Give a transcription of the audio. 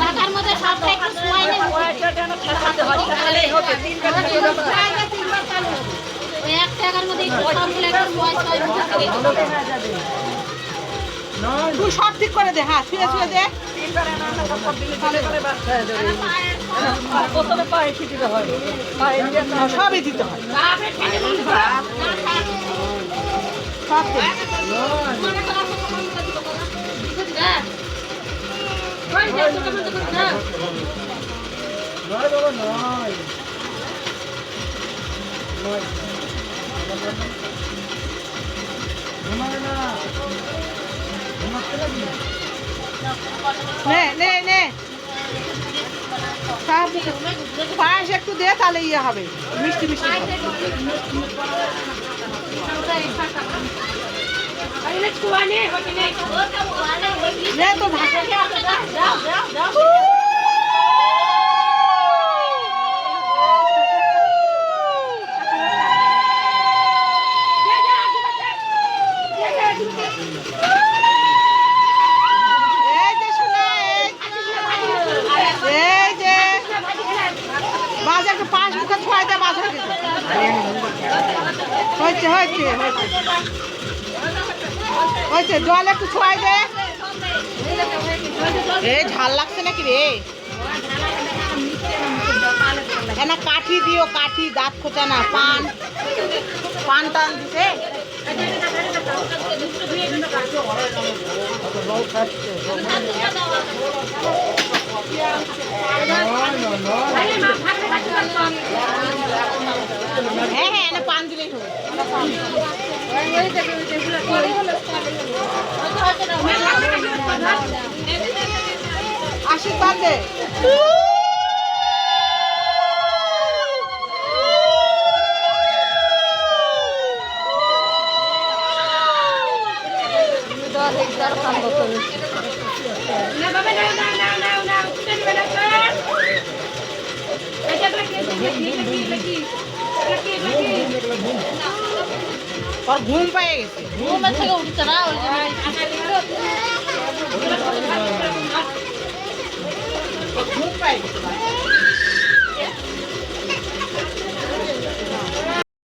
ঢাকার মধ্যে সবটাই একটু সময় নেই ওই 1 টাকার মধ্যে সবগুলো একটু তুই সব ঠিক করে দে। হ্যাঁ শুয়ে শুয়ে দে। সবই দিতে হয় সব নে নে নে পায়েস একটু দে তাহলে ইয়ে হবে মিষ্টি মিষ্টি নে তো বাজারকে 5 মুখে ছয় দেয় বাজার হয়েছে হয়েছে হয়েছে জল একটু ছয় দে। এ ঝাল লাগছে নাকি রে? না কাঠি দিও, কাঠি দাঁত খোঁচা না, পান পান টান দিছে। হ্যাঁ হ্যাঁ না পান দিলেই হবে। আশীর্বাদ দে। और घूम पाएगी घूम अच्छा का उठता ना घूम पाएगी